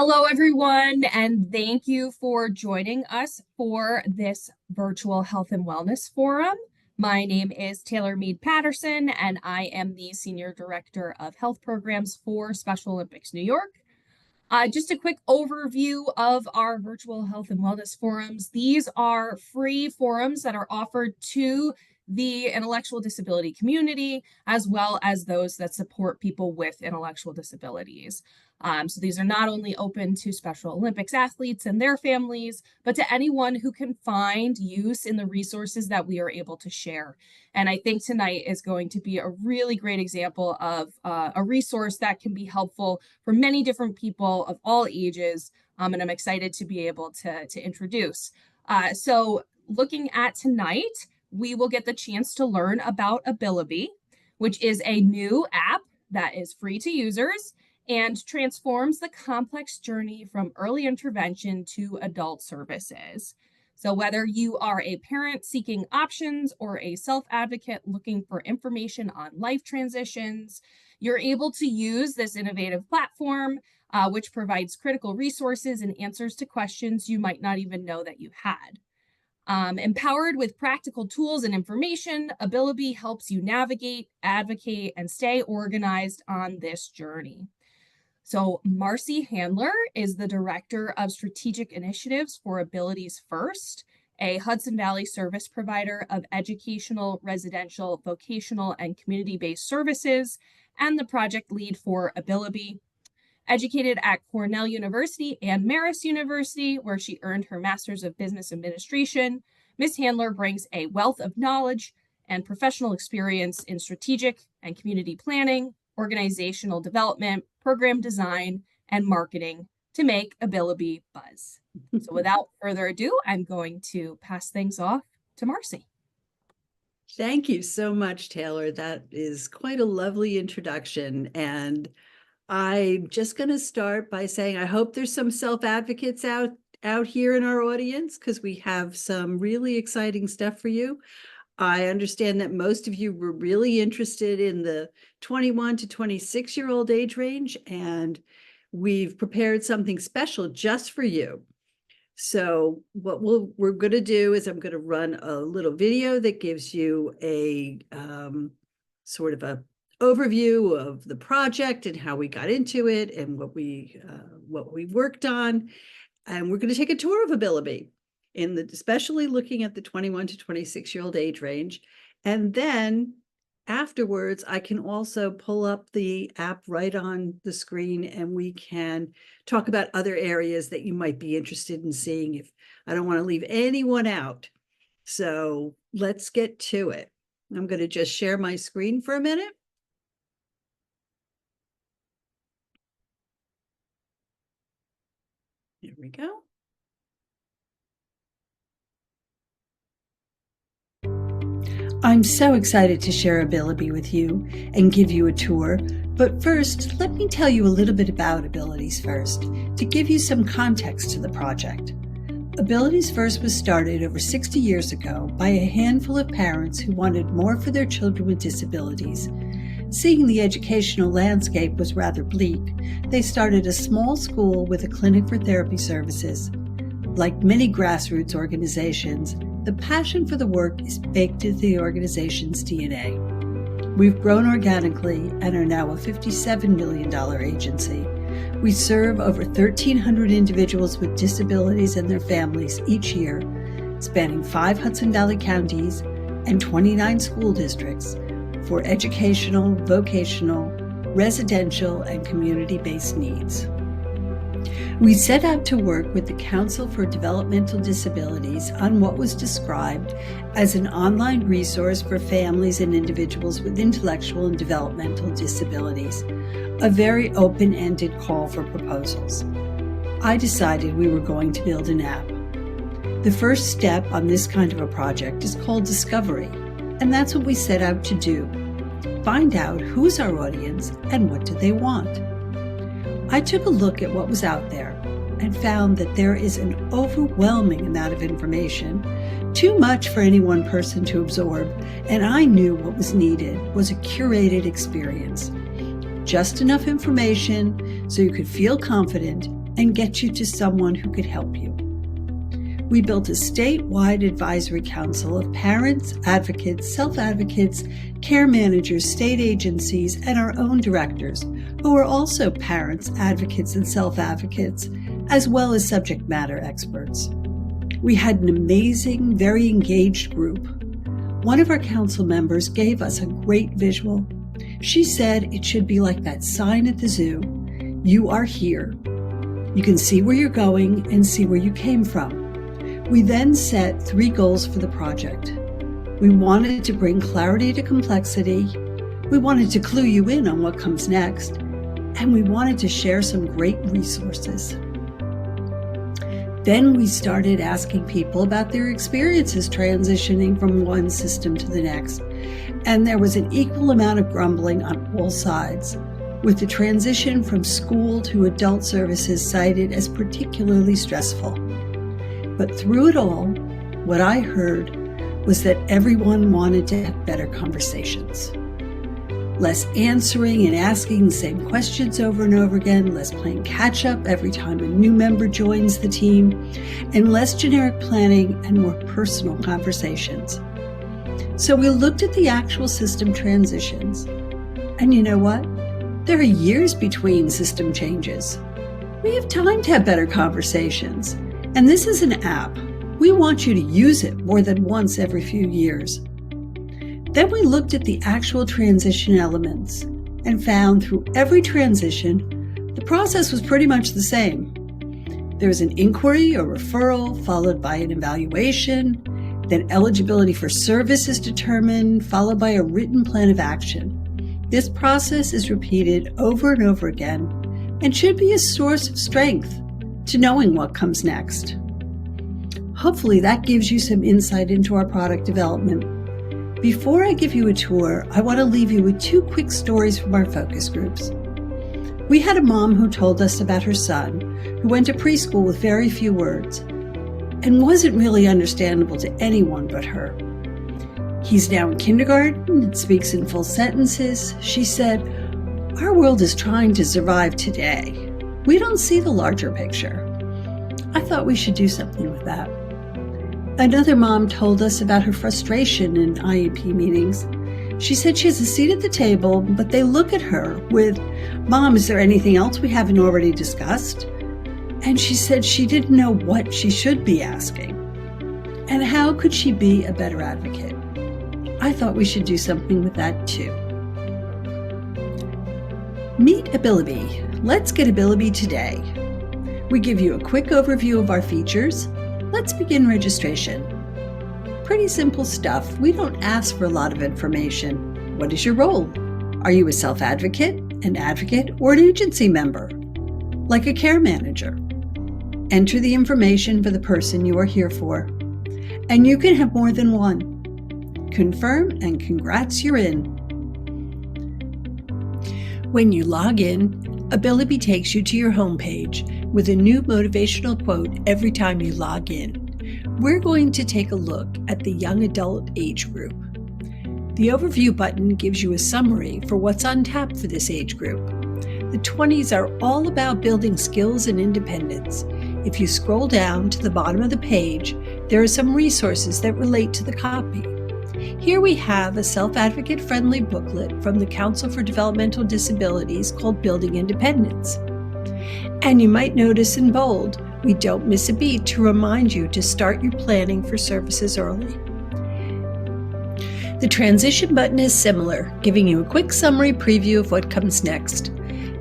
Hello, everyone, and thank you for joining us for this virtual health and wellness forum. My name is Taylor Mead Patterson, and I am the Senior Director of Health Programs for Special Olympics New York. Just a quick overview of our virtual health and wellness forums. These are free forums that are offered to the intellectual disability community, as well as those that support people with intellectual disabilities. So these are not only open to Special Olympics athletes and their families, but to anyone who can find use in the resources that we are able to share. And I think tonight is going to be a really great example of a resource that can be helpful for many different people of all ages. And I'm excited to be able to introduce. So looking at tonight, we will get the chance to learn about Abilibee, which is a new app that is free to users and transforms the complex journey from early intervention to adult services. So whether you are a parent seeking options or a self-advocate looking for information on life transitions, you're able to use this innovative platform, which provides critical resources and answers to questions you might not even know that you had. Empowered with practical tools and information, Abilibee helps you navigate, advocate, and stay organized on this journey. So Marcy Handler is the Director of Strategic Initiatives for Abilities First, a Hudson Valley service provider of educational, residential, vocational, and community-based services, and the project lead for Abilibee. Educated at Cornell University and Marist University, where she earned her Master's of Business Administration, Ms. Handler brings a wealth of knowledge and professional experience in strategic and community planning, organizational development, program design, and marketing to make Abilibee buzz. So without further ado, I'm going to pass things off to Marcy. Thank you so much, Taylor. That is quite a lovely introduction. And I'm just going to start by saying I hope there's some self-advocates out here in our audience, because we have some really exciting stuff for you. I understand that most of you were really interested in the 21 to 26-year-old age range, and we've prepared something special just for you. So what we're going to do is I'm going to run a little video that gives you a sort of a overview of the project and how we got into it and what we worked on. And we're going to take a tour of Abilibee, especially looking at the 21 to 26-year-old age range. And then afterwards, I can also pull up the app right on the screen and we can talk about other areas that you might be interested in seeing. If I don't want to leave anyone out. So let's get to it. I'm going to just share my screen for a minute. Here we go. I'm so excited to share Abilibee with you and give you a tour. But first, let me tell you a little bit about Abilities First to give you some context to the project. Abilities First was started over 60 years ago by a handful of parents who wanted more for their children with disabilities. Seeing the educational landscape was rather bleak, they started a small school with a clinic for therapy services. Like many grassroots organizations, the passion for the work is baked into the organization's DNA. We've grown organically and are now a $57 million agency. We serve over 1,300 individuals with disabilities and their families each year, spanning 5 Hudson Valley counties and 29 school districts for educational, vocational, residential, and community-based needs. We set out to work with the Council for Developmental Disabilities on what was described as an online resource for families and individuals with intellectual and developmental disabilities, a very open-ended call for proposals. I decided we were going to build an app. The first step on this kind of a project is called discovery, and that's what we set out to do. Find out who's our audience and what do they want. I took a look at what was out there and found that there is an overwhelming amount of information, too much for any one person to absorb, and I knew what was needed was a curated experience. Just enough information so you could feel confident and get you to someone who could help you. We built a statewide advisory council of parents, advocates, self-advocates, care managers, state agencies, and our own directors, who are also parents, advocates, and self-advocates, as well as subject matter experts. We had an amazing, very engaged group. One of our council members gave us a great visual. She said it should be like that sign at the zoo. You are here. You can see where you're going and see where you came from. We then set 3 goals for the project. We wanted to bring clarity to complexity. We wanted to clue you in on what comes next. And we wanted to share some great resources. Then we started asking people about their experiences transitioning from one system to the next. And there was an equal amount of grumbling on all sides, with the transition from school to adult services cited as particularly stressful. But through it all, what I heard was that everyone wanted to have better conversations. Less answering and asking the same questions over and over again, less playing catch up every time a new member joins the team, and less generic planning and more personal conversations. So we looked at the actual system transitions. And you know what? There are years between system changes. We have time to have better conversations. And this is an app. We want you to use it more than once every few years. Then we looked at the actual transition elements and found through every transition, the process was pretty much the same. There was an inquiry or referral followed by an evaluation, then eligibility for service is determined, followed by a written plan of action. This process is repeated over and over again and should be a source of strength to knowing what comes next. Hopefully that gives you some insight into our product development. Before I give you a tour, I want to leave you with 2 quick stories from our focus groups. We had a mom who told us about her son, who went to preschool with very few words, and wasn't really understandable to anyone but her. He's now in kindergarten and speaks in full sentences. She said, "Our world is trying to survive today. We don't see the larger picture." I thought we should do something with that. Another mom told us about her frustration in IEP meetings. She said she has a seat at the table, but they look at her with, "Mom, is there anything else we haven't already discussed?" And she said she didn't know what she should be asking. And how could she be a better advocate? I thought we should do something with that too. Meet Abilibee. Let's get Abilibee today. We give you a quick overview of our features. Let's begin registration. Pretty simple stuff. We don't ask for a lot of information. What is your role? Are you a self-advocate, an advocate, or an agency member? Like a care manager. Enter the information for the person you are here for. And you can have more than one. Confirm and congrats, you're in. When you log in, Abilibee takes you to your homepage with a new motivational quote every time you log in. We're going to take a look at the young adult age group. The overview button gives you a summary for what's on tap for this age group. The 20s are all about building skills and independence. If you scroll down to the bottom of the page, there are some resources that relate to the copy. Here we have a self-advocate friendly booklet from the Council for Developmental Disabilities called Building Independence. And you might notice in bold, we don't miss a beat to remind you to start your planning for services early. The transition button is similar, giving you a quick summary preview of what comes next.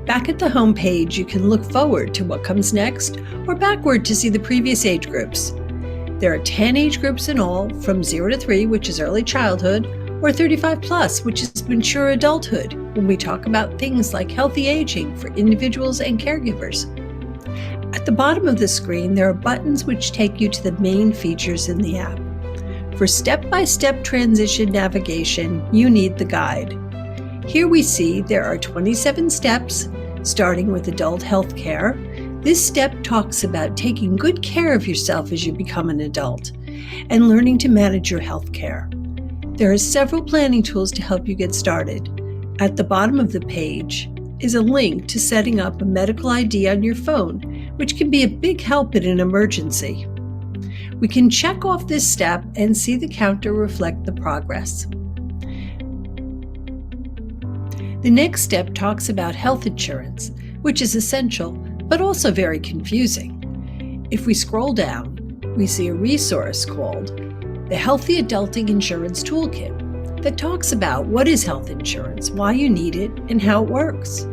Back at the home page, you can look forward to what comes next or backward to see the previous age groups. There are 10 age groups in all, from 0 to 3, which is early childhood, or 35 plus, which is mature adulthood, when we talk about things like healthy aging for individuals and caregivers. At the bottom of the screen, there are buttons which take you to the main features in the app. For step-by-step transition navigation, you need the guide. Here we see there are 27 steps, starting with adult health care. This step talks about taking good care of yourself as you become an adult and learning to manage your health care. There are several planning tools to help you get started. At the bottom of the page is a link to setting up a medical ID on your phone, which can be a big help in an emergency. We can check off this step and see the counter reflect the progress. The next step talks about health insurance, which is essential, but also very confusing. If we scroll down, we see a resource called the Healthy Adulting Insurance Toolkit that talks about what is health insurance, why you need it, and how it works.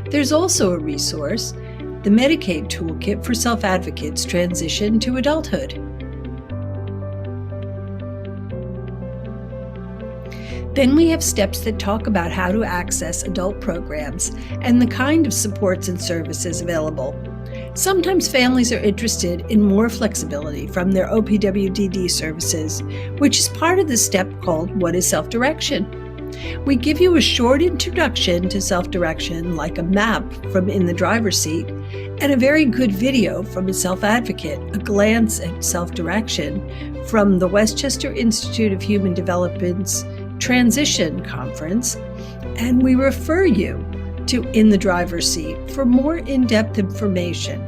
There's also a resource, the Medicaid Toolkit for Self-Advocates Transition to Adulthood. Then we have steps that talk about how to access adult programs and the kind of supports and services available. Sometimes families are interested in more flexibility from their OPWDD services, which is part of the step called What is Self-Direction? We give you a short introduction to self-direction, like a map from in the driver's seat, and a very good video from a self-advocate, a glance at self-direction from the Westchester Institute of Human Development's Transition Conference, and we refer you to In the Driver's Seat for more in-depth information.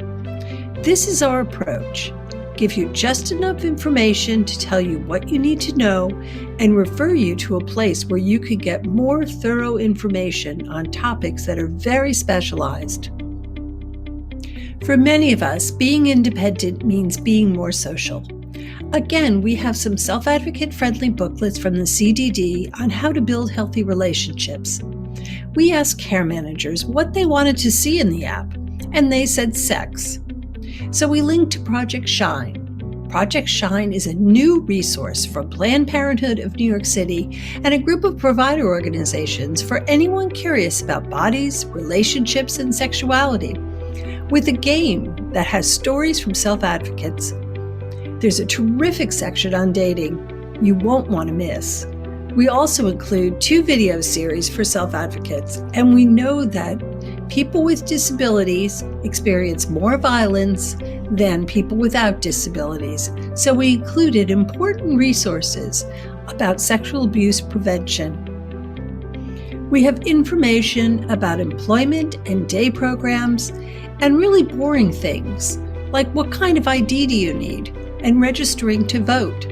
This is our approach. Give you just enough information to tell you what you need to know and refer you to a place where you could get more thorough information on topics that are very specialized. For many of us, being independent means being more social. Again, we have some self-advocate friendly booklets from the CDD on how to build healthy relationships. We asked care managers what they wanted to see in the app, and they said sex. So we linked to Project Shine. Project Shine is a new resource from Planned Parenthood of New York City and a group of provider organizations for anyone curious about bodies, relationships, and sexuality, with a game that has stories from self-advocates. There's a terrific section on dating you won't want to miss. We also include 2 video series for self-advocates, and we know that people with disabilities experience more violence than people without disabilities, so we included important resources about sexual abuse prevention. We have information about employment and day programs, and really boring things, like what kind of ID do you need, and registering to vote.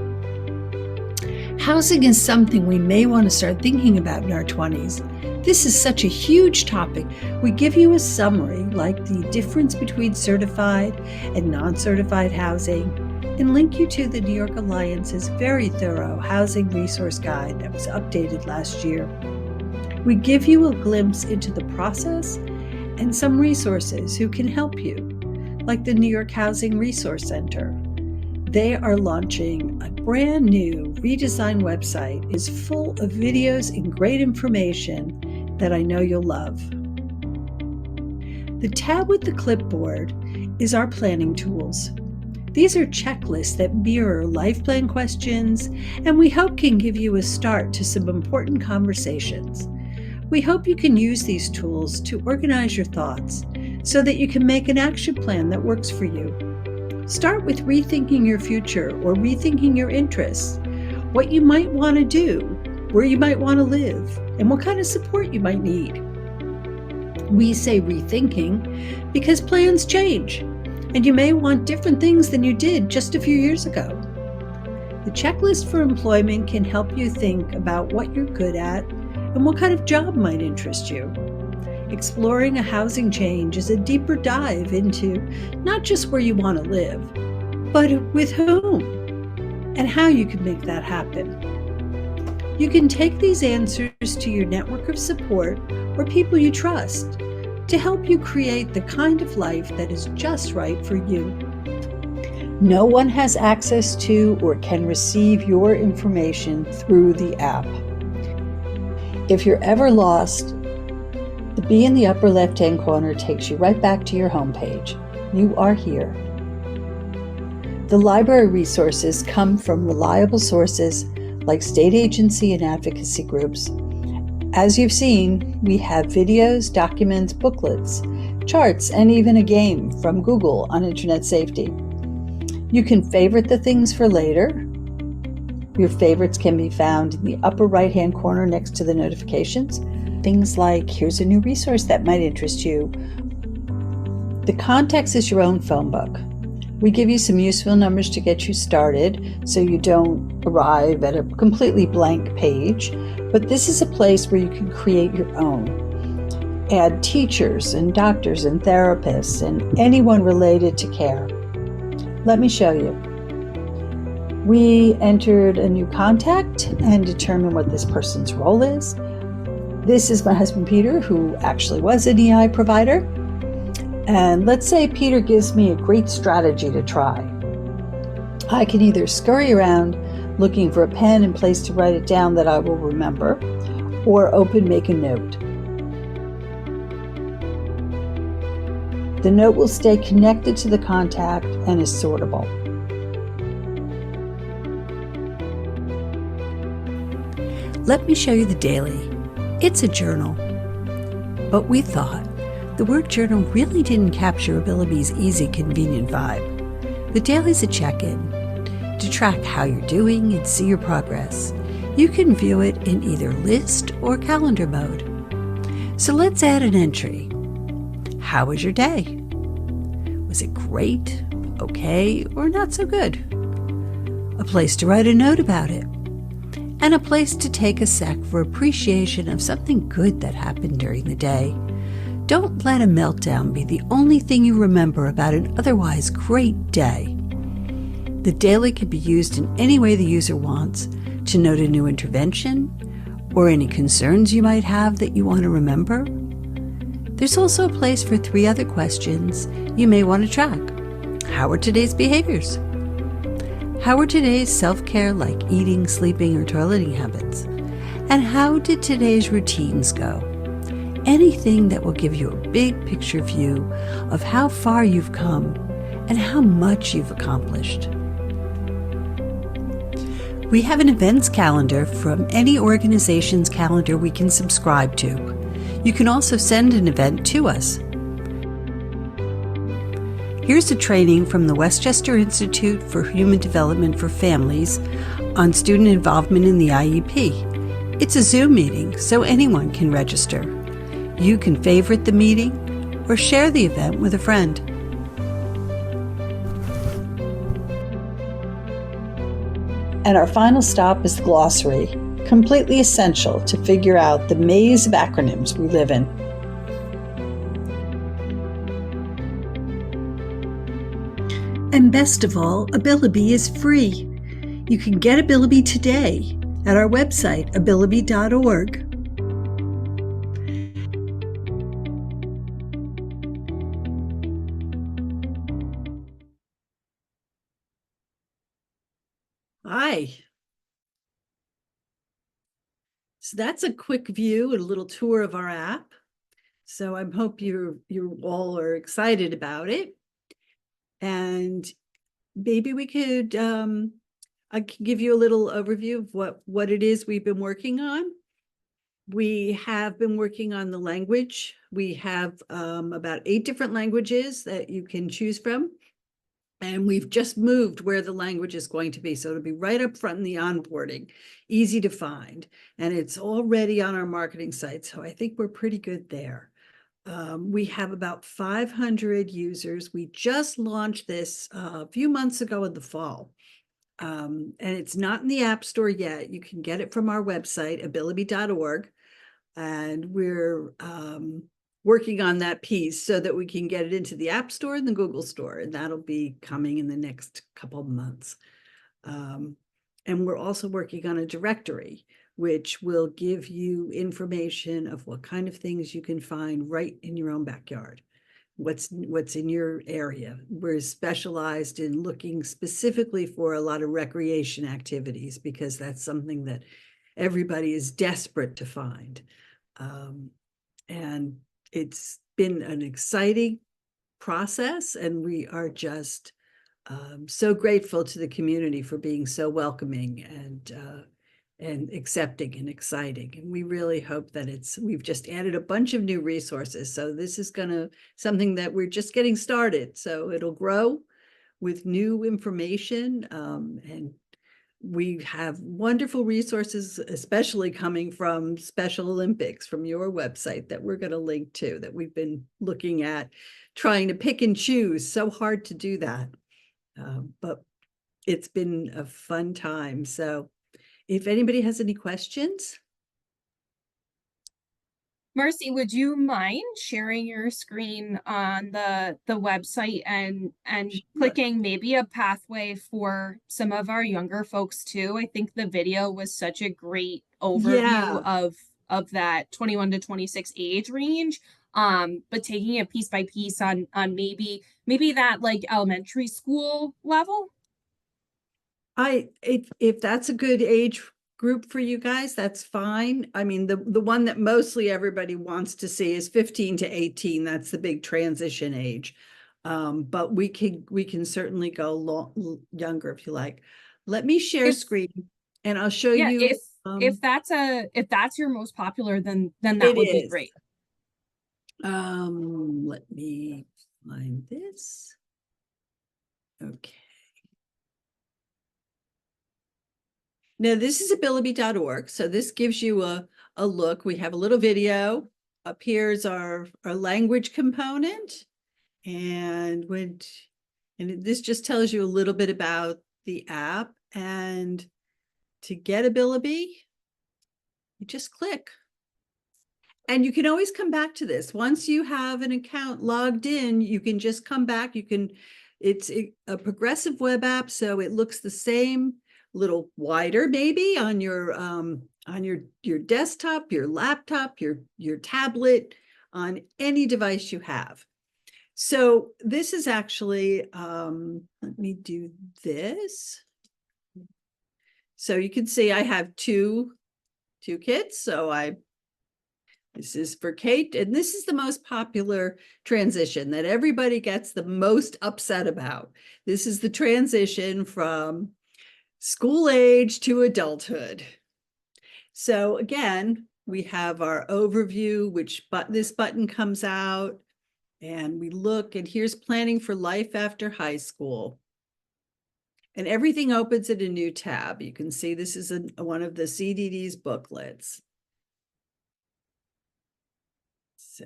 Housing is something we may want to start thinking about in our 20s. This is such a huge topic. We give you a summary, like the difference between certified and non-certified housing, and link you to the New York Alliance's very thorough housing resource guide that was updated last year. We give you a glimpse into the process and some resources who can help you, like the New York Housing Resource Center. They are launching a brand new redesigned website. It's full of videos and great information that I know you'll love. The tab with the clipboard is our planning tools. These are checklists that mirror life plan questions, and we hope can give you a start to some important conversations. We hope you can use these tools to organize your thoughts so that you can make an action plan that works for you. Start with rethinking your future or rethinking your interests, what you might want to do, where you might want to live, and what kind of support you might need. We say rethinking because plans change, and you may want different things than you did just a few years ago. The checklist for employment can help you think about what you're good at and what kind of job might interest you. Exploring a housing change is a deeper dive into not just where you want to live, but with whom and how you can make that happen. You can take these answers to your network of support or people you trust to help you create the kind of life that is just right for you. No one has access to or can receive your information through the app. If you're ever lost, the bee in the upper left-hand corner takes you right back to your homepage. You are here. The library resources come from reliable sources like state agency and advocacy groups. As you've seen, we have videos, documents, booklets, charts, and even a game from Google on internet safety. You can favorite the things for later. Your favorites can be found in the upper right-hand corner next to the notifications. Things like, here's a new resource that might interest you, The context is your own phone book. We give you some useful numbers to get you started so you don't arrive at a completely blank page, but this is a place where you can create your own. Add teachers and doctors and therapists and anyone related to care. Let me show you. We entered a new contact and determined what this person's role is. This is my husband, Peter, who actually was an EI provider. And let's say Peter gives me a great strategy to try. I can either scurry around looking for a pen and place to write it down that I will remember, or open Make a Note. The note will stay connected to the contact and is sortable. Let me show you the daily. It's a journal, but we thought the word journal really didn't capture Abilibee's easy, convenient vibe. The daily's a check-in to track how you're doing and see your progress. You can view it in either list or calendar mode. So let's add an entry. How was your day? Was it great, okay, or not so good? A place to write a note about it. And a place to take a sec for appreciation of something good that happened during the day. Don't let a meltdown be the only thing you remember about an otherwise great day. The daily can be used in any way the user wants to note a new intervention or any concerns you might have that you want to remember. There's also a place for 3 other questions you may want to track. How are today's behaviors? How are today's self-care like eating, sleeping, or toileting habits? And how did today's routines go? Anything that will give you a big picture view of how far you've come and how much you've accomplished. We have an events calendar from any organization's calendar we can subscribe to. You can also send an event to us. Here's a training from the Westchester Institute for Human Development for Families on student involvement in the IEP. It's a Zoom meeting, so anyone can register. You can favorite the meeting or share the event with a friend. And our final stop is the glossary, completely essential to figure out the maze of acronyms we live in. And best of all, Abilibee is free. You can get Abilibee today at our website, abilibee.org. Hi. So that's a quick view and a little tour of our app. So I hope you all are excited about it. And maybe we could, I can give you a little overview of what it is we've been working on. We have been working on the language. We have about 8 different languages that you can choose from. And we've just moved where the language is going to be. So it'll be right up front in the onboarding, easy to find. And it's already on our marketing site. So I think we're pretty good there. We have about 500 users. We just launched this a few months ago in the fall. And it's not in the App Store yet. You can get it from our website, abilibee.org. And we're working on that piece so that we can get it into the App Store and the Google Store. And that'll be coming in the next couple of months. And we're also working on a directory, which will give you information of what kind of things you can find right in your own backyard. What's in your area. We're specialized in looking specifically for a lot of recreation activities because that's something that everybody is desperate to find. And it's been an exciting process, and we are just so grateful to the community for being so welcoming and accepting and exciting. And we really hope that we've just added a bunch of new resources. So this is something that we're just getting started. So it'll grow with new information. And we have wonderful resources, especially coming from Special Olympics from your website that we're going to link to, that we've been looking at trying to pick and choose. So hard to do that. But it's been a fun time. So if anybody has any questions. Marcy, would you mind sharing your screen on the website and Sure. clicking maybe a pathway for some of our younger folks too? I think the video was such a great overview Yeah, of that 21 to 26 age range. But taking it piece by piece on maybe that like elementary school level. if that's a good age group for you guys, that's fine. I mean, the one that mostly everybody wants to see is 15 to 18. That's the big transition age. But we can certainly go younger if you like. Let me share If screen and I'll show yeah, you. if that's your most popular, then that It would be is. great. Let me find this. Okay. Now, this is abilibee.org. So this gives you a look. We have a little video. Up here is our language component. And this just tells you a little bit about the app. And to get Abilibee, you just click. And you can always come back to this. Once you have an account logged in, you can just come back. It's a progressive web app, so it looks the same, a little wider maybe on your desktop, your laptop, your tablet, on any device you have. So this is actually, let me do this. So you can see I have two kids. So this is for Kate, and this is the most popular transition that everybody gets the most upset about. This is the transition from school age to adulthood. So again, we have our overview, this button comes out, and we look, and here's planning for life after high school. And everything opens in a new tab. You can see this is one of the CDD's booklets. So,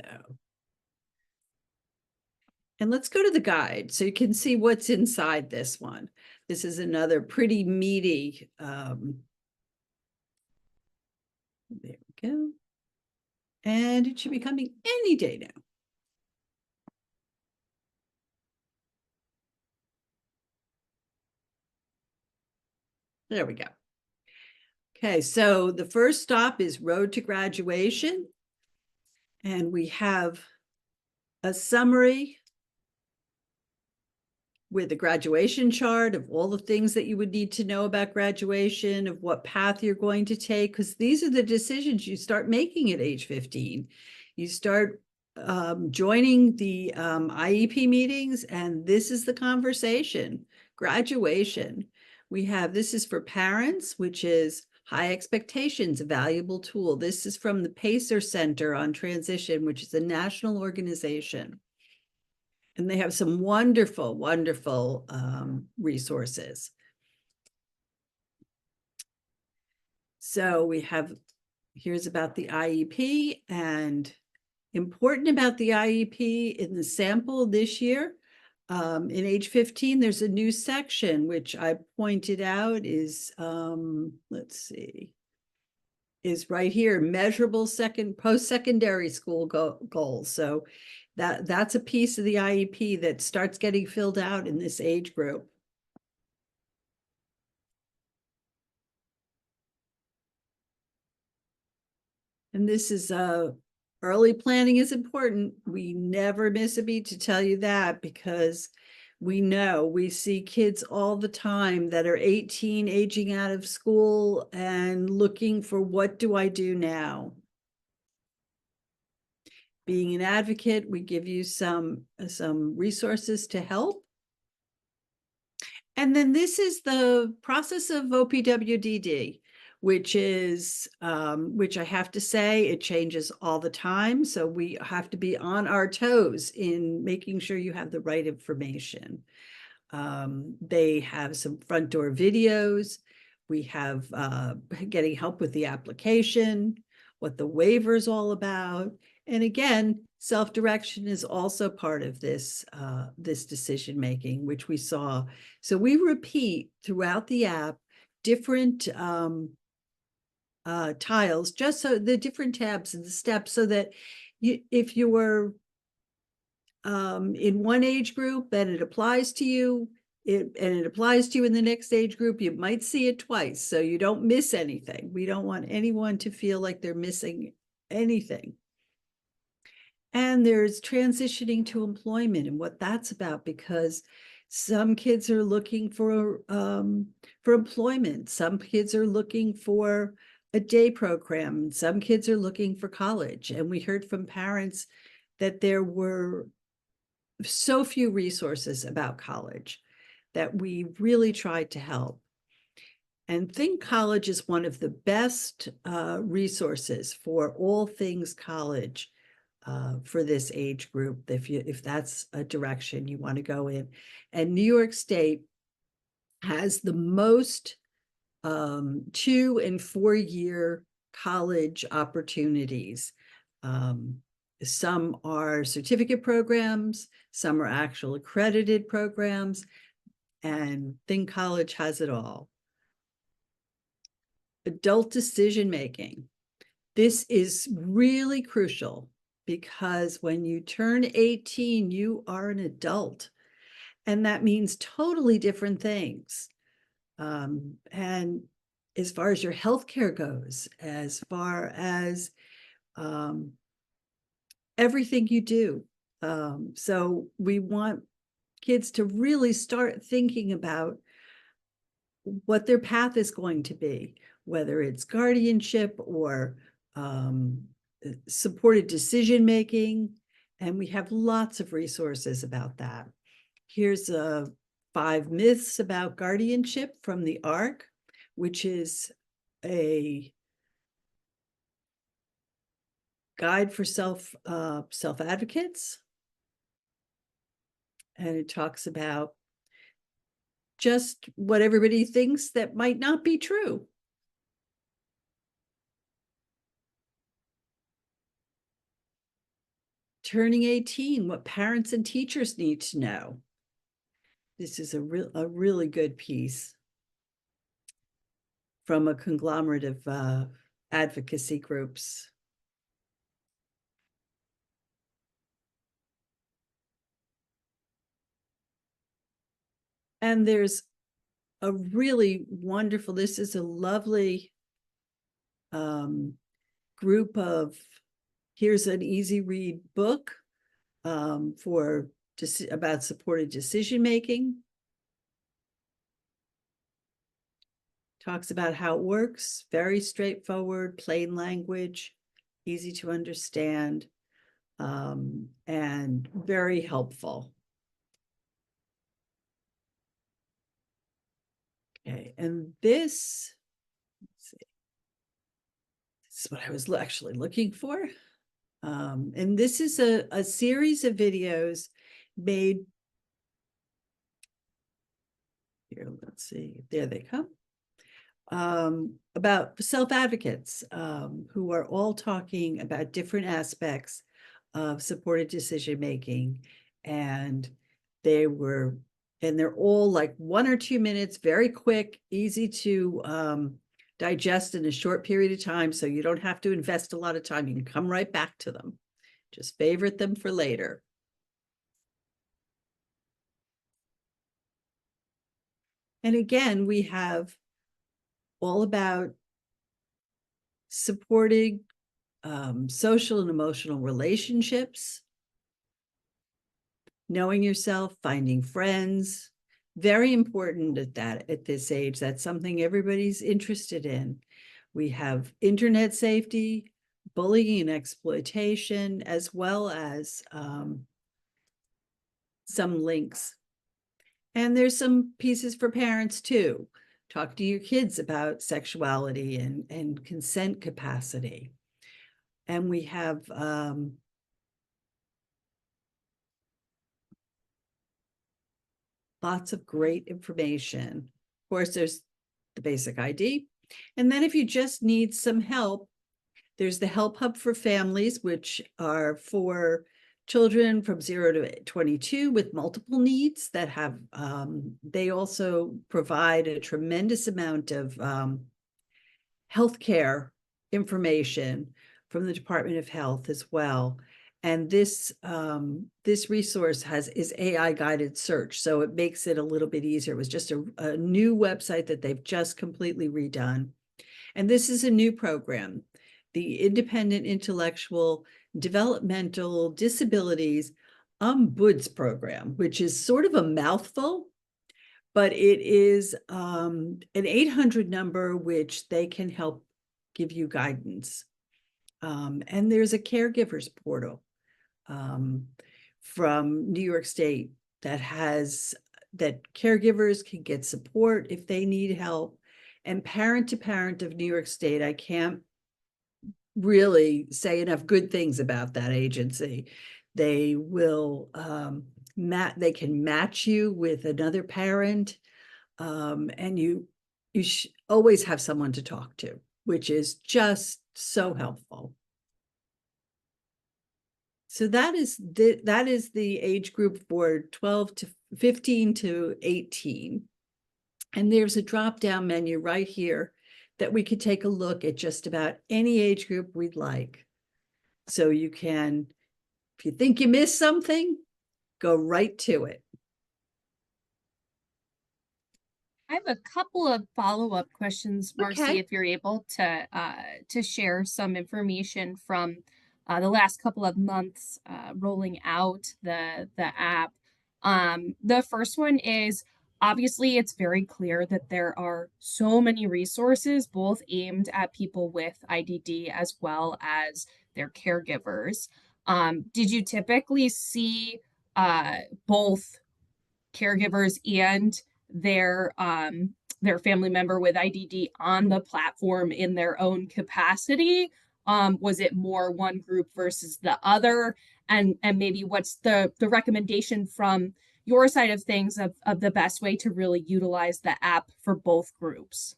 and let's go to the guide so you can see what's inside this one. This is another pretty meaty, there we go. And it should be coming any day now. There we go. Okay, so the first stop is Road to Graduation. And we have a summary with a graduation chart of all the things that you would need to know about graduation, of what path you're going to take, because these are the decisions you start making at age 15. You start joining the IEP meetings, and this is the conversation. Graduation. This is for parents, which is High Expectations, a valuable tool. This is from the Pacer Center on Transition, which is a national organization. And they have some wonderful, wonderful resources. So here's about the IEP, and important about the IEP in the sample this year. In age 15, there's a new section, which I pointed out is, let's see, is right here, measurable post-secondary school goals. So that's a piece of the IEP that starts getting filled out in this age group. And this is early planning is important. We never miss a beat to tell you that, because we see kids all the time that are 18, aging out of school and looking for, what do I do now? Being an advocate, we give you some resources to help. And then this is the process of OPWDD, which I have to say, it changes all the time. So we have to be on our toes in making sure you have the right information. They have some front door videos. We have getting help with the application, what the waiver is all about. And again, self-direction is also part of this decision making, which we saw. So we repeat throughout the app different tiles, just so the different tabs and the steps, so that if you were in one age group, then it applies to you. And it applies to you in the next age group, you might see it twice, so you don't miss anything. We don't want anyone to feel like they're missing anything. And there's transitioning to employment and what that's about, because some kids are looking for employment. Some kids are looking for a day program. Some kids are looking for college. And we heard from parents that there were so few resources about college that we really tried to help. And Think College is one of the best resources for all things college for this age group, if that's a direction you want to go in. And New York State has the most 2 and 4 year college opportunities. Some are certificate programs, some are actual accredited programs, and Think College has it all. Adult decision making. This is really crucial, because when you turn 18, you are an adult, and that means totally different things. And as far as your healthcare goes, as far as everything you do. So we want kids to really start thinking about what their path is going to be, whether it's guardianship or supported decision making. And we have lots of resources about that. Here's 5 myths about guardianship from the ARC, which is a guide for self-advocates. And it talks about just what everybody thinks that might not be true. Turning 18, what parents and teachers need to know. This is a really good piece from a conglomerate of advocacy groups. And there's a really wonderful, this is a lovely group of, here's an easy read book about supported decision making. Talks about how it works, very straightforward, plain language, easy to understand, and very helpful. Okay, and this, let's see, this is what I was actually looking for. And this is a series of videos made, here, let's see, there they come, about self-advocates who are all talking about different aspects of supported decision-making. And they're all like 1 or 2 minutes, very quick, easy to digest in a short period of time, so you don't have to invest a lot of time. You can come right back to them. Just favorite them for later. And again, we have all about supporting social and emotional relationships, knowing yourself, finding friends. Very important at this age. That's something everybody's interested in. We have internet safety, bullying and exploitation, as well as some links. And there's some pieces for parents too. Talk to your kids about sexuality and consent capacity. And we have lots of great information. Of course, there's the basic ID. And then if you just need some help, There's the Help Hub for Families, which are for children from 0 to 22 with multiple needs that have, they also provide a tremendous amount of healthcare information from the Department of Health as well. And this resource is AI guided search, so it makes it a little bit easier. It was just a new website that they've just completely redone. And this is a new program, the Independent Intellectual Developmental Disabilities Ombuds Program, which is sort of a mouthful, but it is an 800 number which they can help give you guidance. And there's a caregivers portal from New York State that caregivers can get support if they need help. And Parent to Parent of New York State, I can't really say enough good things about that agency. They will they can match you with another parent, and you always have someone to talk to, which is just so helpful. So that is the age group for 15 to 18. And there's a drop-down menu right here that we could take a look at just about any age group we'd like. So you can, if you think you missed something, go right to it. I have a couple of follow-up questions, Marcy, Okay. if you're able to share some information from the last couple of months rolling out the app. The first one is obviously it's very clear that there are so many resources, both aimed at people with IDD as well as their caregivers. Did you typically see both caregivers and their family member with IDD on the platform in their own capacity? Was it more one group versus the other? And maybe what's the recommendation from your side of things of the best way to really utilize the app for both groups?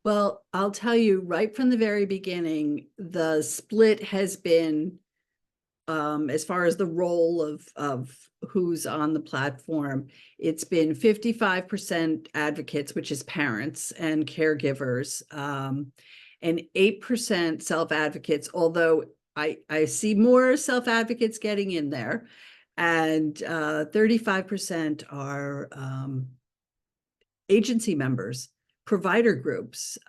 Well, I'll tell you right from the very beginning, the split has been, as far as the role of who's on the platform, it's been 55% advocates, which is parents and caregivers, and 8% self-advocates, although I see more self-advocates getting in there, and 35% are agency members, provider groups,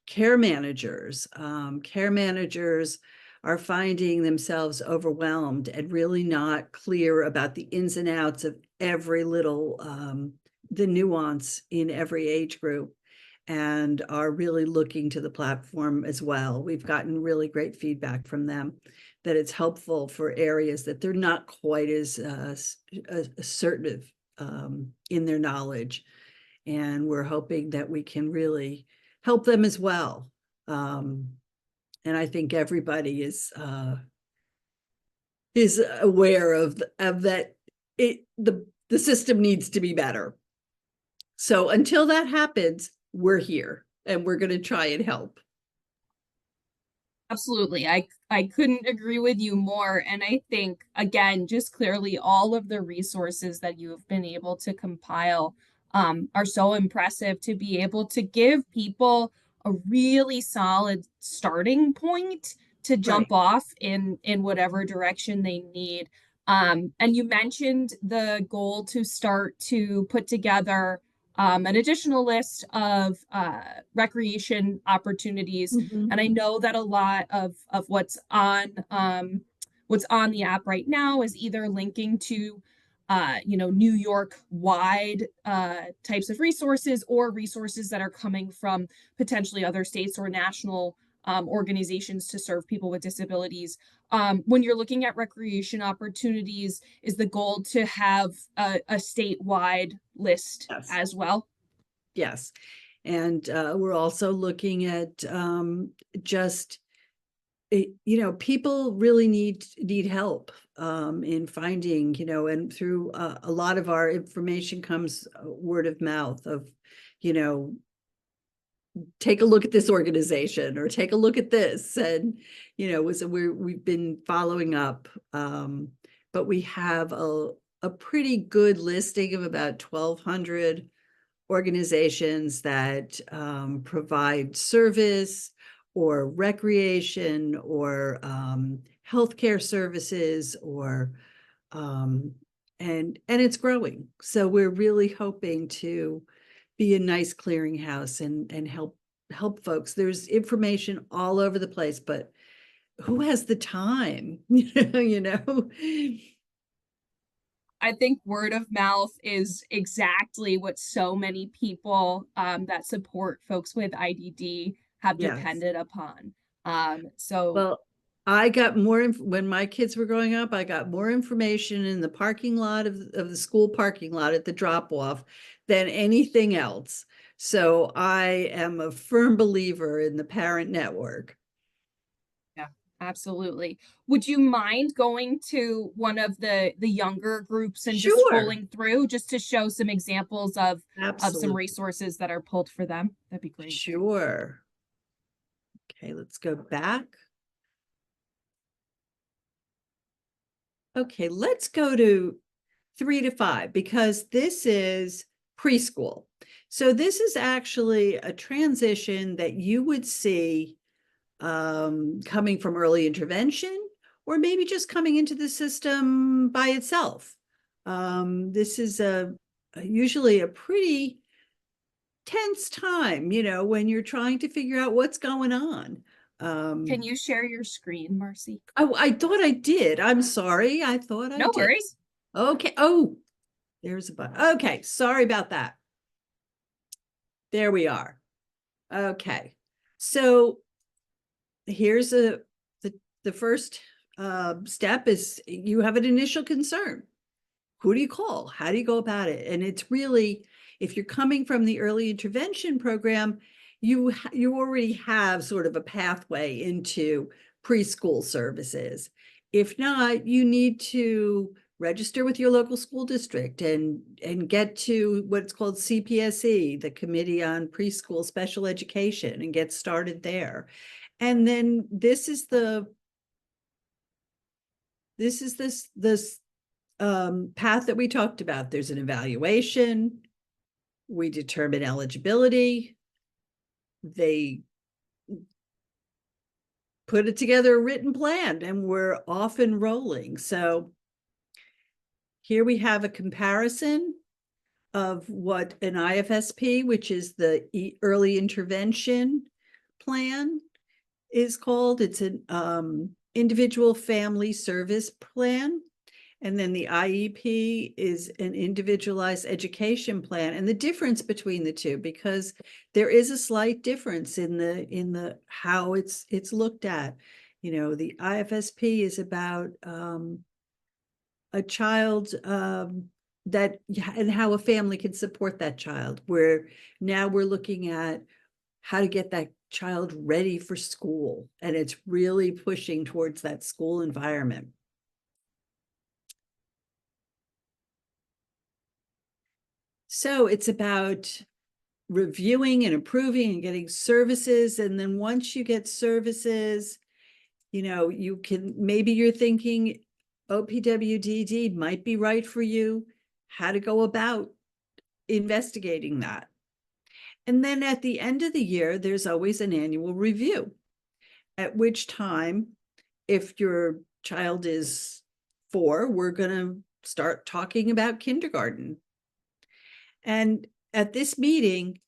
care managers. Care managers are finding themselves overwhelmed and really not clear about the ins and outs of every little, the nuance in every age group, and are really looking to the platform as well. We've gotten really great feedback from them that it's helpful for areas that they're not quite as assertive in their knowledge. And we're hoping that we can really help them as well. And I think everybody is aware of that the system needs to be better. So until that happens, we're here and we're going to try and help. Absolutely. I couldn't agree with you more. And I think, again, just clearly all of the resources that you have been able to compile are so impressive to be able to give people a really solid starting point to jump Right. off in whatever direction they need. And you mentioned the goal to start to put together an additional list of recreation opportunities. Mhm. And I know that a lot of what's on the app right now is either linking to New York wide types of resources or resources that are coming from potentially other states or national organizations to serve people with disabilities. When you're looking at recreation opportunities, is the goal to have a statewide list Yes. as well? Yes. And we're also looking at just, people really need help in finding, and through a lot of our information comes word of mouth of, you know, take a look at this organization or take a look at this. And, so we've been following up. But we have a pretty good listing of about 1,200 organizations that provide service or recreation or healthcare services and it's growing. So we're really hoping to be a nice clearinghouse and help folks. There's information all over the place, but who has the time? I think word of mouth is exactly what so many people that support folks with IDD have Yes. depended upon. So Well, I got more when my kids were growing up. I got more information in the parking lot of the school parking lot at the drop off than anything else. So I am a firm believer in the parent network. yeah, absolutely. Would you mind going to one of the younger groups and just Sure, scrolling through just to show some examples of some absolutely. resources that are pulled for them? That'd be great. Sure. Okay, let's go back. Okay, let's go to 3 to 5 because this is preschool. So this is actually a transition that you would see coming from early intervention or maybe just coming into the system by itself. This is usually a pretty tense time, when you're trying to figure out what's going on. Can you share your screen, Marcy? Oh, I thought I did. I'm sorry. I thought I No did. worries. Okay. Oh, there's a button. Okay. Sorry about that. There we are. Okay. So here's the first step is you have an initial concern. Who do you call? How do you go about it? And it's really, if you're coming from the early intervention program, you already have sort of a pathway into preschool services. If not, you need to register with your local school district and get to what's called CPSE, the Committee on Preschool Special Education, and get started there. And then this path that we talked about. There's an evaluation. We determine eligibility. They put it together a written plan and we're off and rolling. So here we have a comparison of what an IFSP, which is the early intervention plan, is called. It's an individual family service plan. And then the IEP is an individualized education plan. And the difference between the two, because there is a slight difference in the how it's looked at. The IFSP is about a child that and how a family can support that child. Where now we're looking at how to get that child ready for school, and it's really pushing towards that school environment. So it's about reviewing and approving and getting services. And then once you get services, you can, maybe you're thinking OPWDD might be right for you, how to go about investigating that. And then at the end of the year, there's always an annual review, at which time, if your child is 4, we're going to start talking about kindergarten. And at this meeting,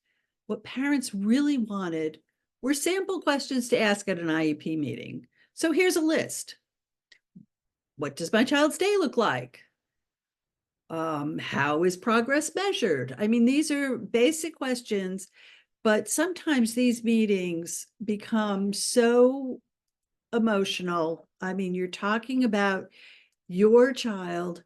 what parents really wanted were sample questions to ask at an IEP meeting. So here's a list. What does my child's day look like? How is progress measured? I mean, these are basic questions, but sometimes these meetings become so emotional. I mean, you're talking about your child,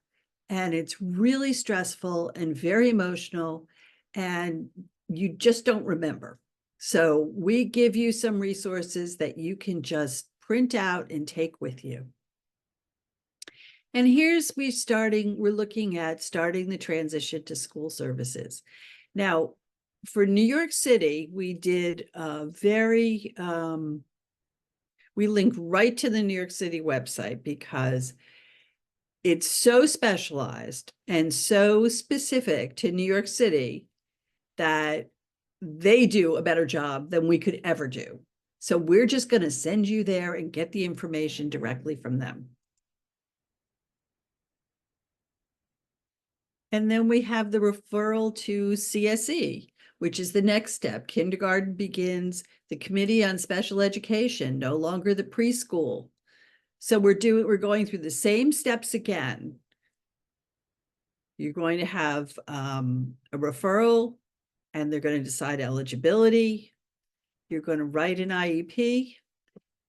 and it's really stressful and very emotional, and you just don't remember. So we give you some resources that you can just print out and take with you. And here's we're looking at starting the transition to school services. Now, for New York City, we did we linked right to the New York City website because it's so specialized and so specific to New York City that they do a better job than we could ever do. So we're just going to send you there and get the information directly from them. And then we have the referral to CSE, which is the next step. Kindergarten begins, the Committee on Special Education, no longer the preschool. So we're going through the same steps again. You're going to have a referral, and they're going to decide eligibility. You're going to write an IEP.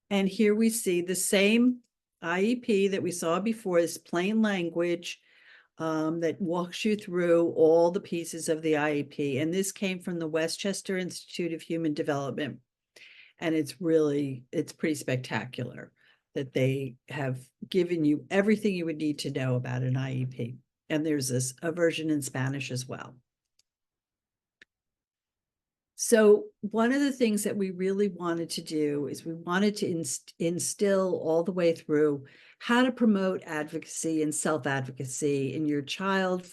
And here we see the same IEP that we saw before, this plain language that walks you through all the pieces of the IEP. And this came from the Westchester Institute of Human Development. And it's pretty spectacular that they have given you everything you would need to know about an IEP. And there's a version in Spanish as well. So one of the things that we really wanted to do is we wanted to instill all the way through how to promote advocacy and self-advocacy in your child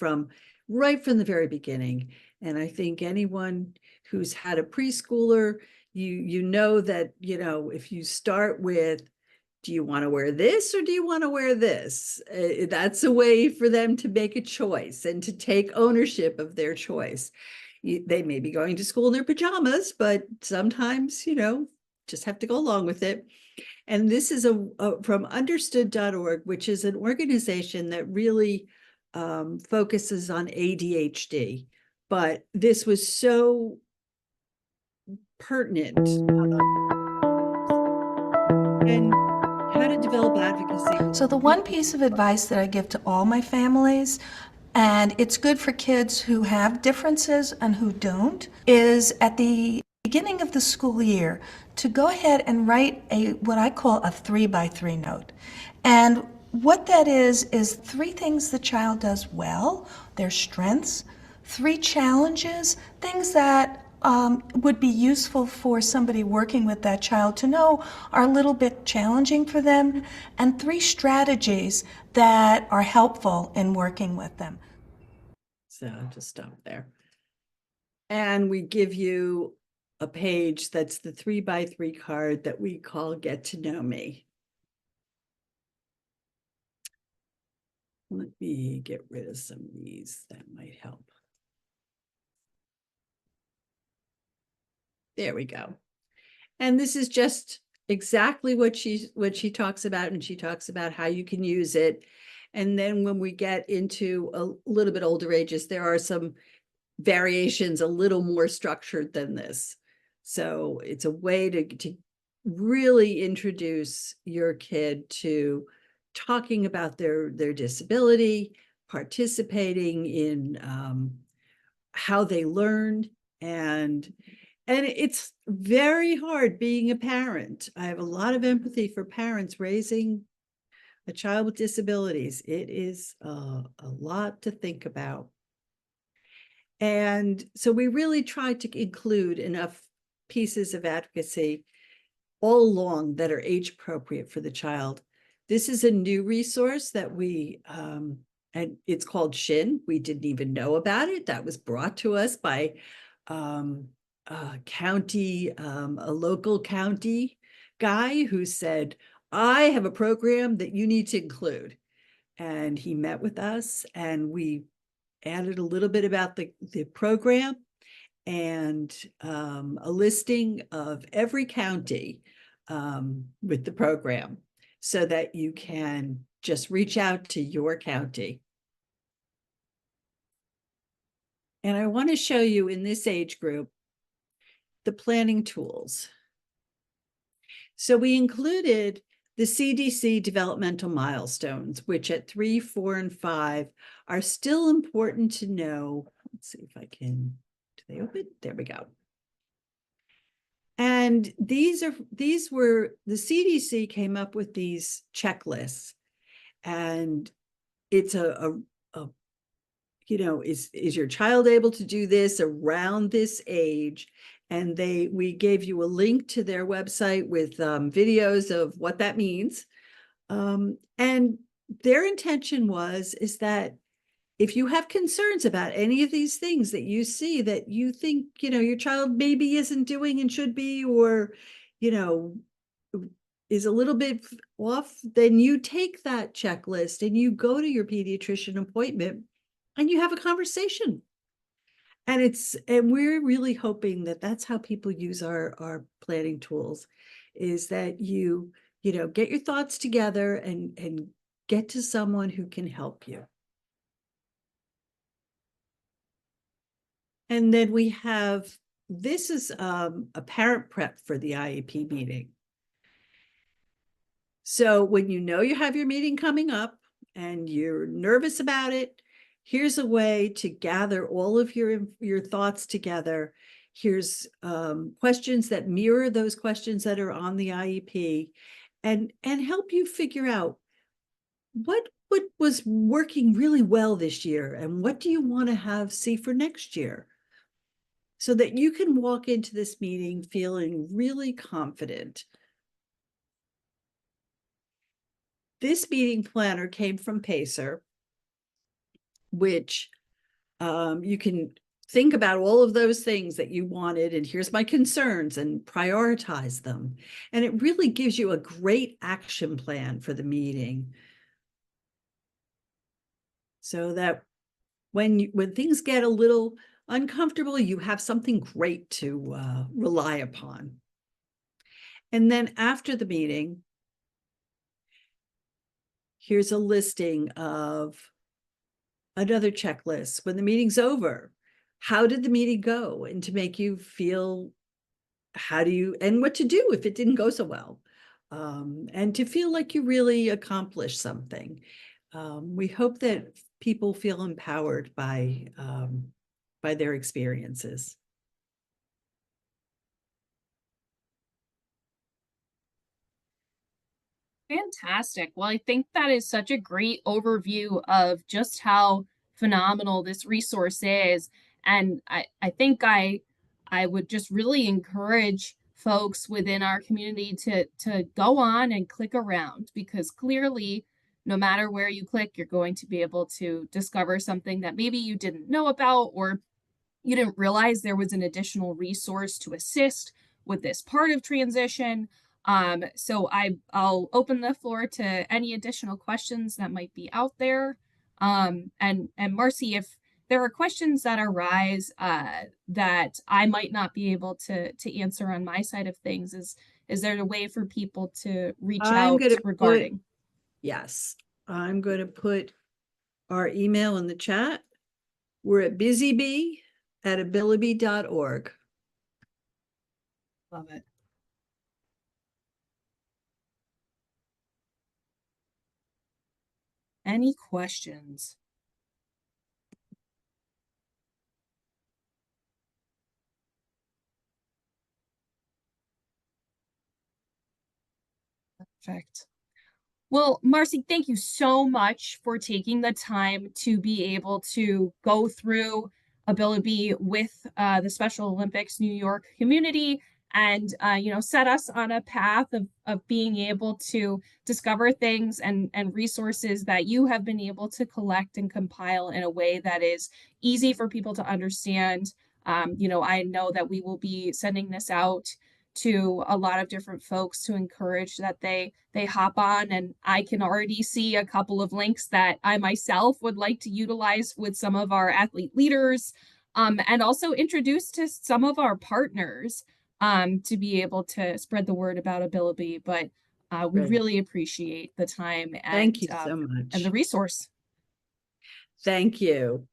right from the very beginning. And I think anyone who's had a preschooler, you know that, if you start with, do you want to wear this or do you want to wear this? That's a way for them to make a choice and to take ownership of their choice. They may be going to school in their pajamas, but sometimes, just have to go along with it. And this is from understood.org, which is an organization that really focuses on ADHD. But this was so pertinent and how to develop advocacy. So the one piece of advice that I give to all my families, and it's good for kids who have differences and who don't, is at the beginning of the school year to go ahead and write what I call a 3x3 note. And what that is 3 things the child does well, their strengths, 3 challenges, things that would be useful for somebody working with that child to know are a little bit challenging for them, and 3 strategies that are helpful in working with them. So I'll just stop there. And we give you a page that's the 3x3 card that we call Get to Know Me. Let me get rid of some of these that might help. There we go. And this is just exactly what she talks about, and she talks about how you can use it. And then when we get into a little bit older ages, there are some variations a little more structured than this. So it's a way to really introduce your kid to talking about their disability, participating in how they learn, and it's very hard being a parent. I have a lot of empathy for parents raising a child with disabilities. It is a lot to think about. And so we really tried to include enough pieces of advocacy all along that are age appropriate for the child. This is a new resource that we, and it's called SHIN. We didn't even know about it. That was brought to us by a local county guy who said, I have a program that you need to include. And he met with us and we added a little bit about the program and a listing of every county with the program so that you can just reach out to your county. And I want to show you in this age group the planning tools. So we included the CDC developmental milestones, which at 3, 4, and 5 are still important to know. Let's see if I can, do they open? There we go. And these were, the CDC came up with these checklists, and it's a is your child able to do this around this age? And we gave you a link to their website with videos of what that means. And their intention is that if you have concerns about any of these things that you see that you think, your child maybe isn't doing and should be, or, is a little bit off, then you take that checklist and you go to your pediatrician appointment and you have a conversation. And we're really hoping that that's how people use our planning tools, is that you get your thoughts together and get to someone who can help you. And then this is a parent prep for the IEP meeting. So when you have your meeting coming up and you're nervous about it, here's a way to gather all of your thoughts together. Here's questions that mirror those questions that are on the IEP, and help you figure out what was working really well this year and what do you want to see for next year, so that you can walk into this meeting feeling really confident. This meeting planner came from Pacer, which you can think about all of those things that you wanted, and here's my concerns, and prioritize them. And it really gives you a great action plan for the meeting, so that when things get a little uncomfortable, you have something great to rely upon. And then after the meeting, here's a listing of another checklist. When the meeting's over, how did the meeting go? And to make you feel and what to do if it didn't go so well. And to feel like you really accomplished something. We hope that people feel empowered by their experiences. Fantastic. Well, I think that is such a great overview of just how phenomenal this resource is. And I think I would just really encourage folks within our community to go on and click around, because clearly, no matter where you click, you're going to be able to discover something that maybe you didn't know about, or you didn't realize there was an additional resource to assist with this part of transition. So I'll open the floor to any additional questions that might be out there. And Marcy, if there are questions that arise that I might not be able to answer on my side of things, is there a way for people to reach out regarding? Yes, I'm going to put our email in the chat. We're at busybee@abilibee.org. Love it. Any questions? Perfect. Well, Marcy, thank you so much for taking the time to be able to go through Abilibee with the Special Olympics New York community, and set us on a path of being able to discover things and resources that you have been able to collect and compile in a way that is easy for people to understand. I know that we will be sending this out to a lot of different folks to encourage that they hop on, and I can already see a couple of links that I myself would like to utilize with some of our athlete leaders, and also introduce to some of our partners, to be able to spread the word about Abilibee. But we really appreciate the time and thank you so much, and the resource. Thank you.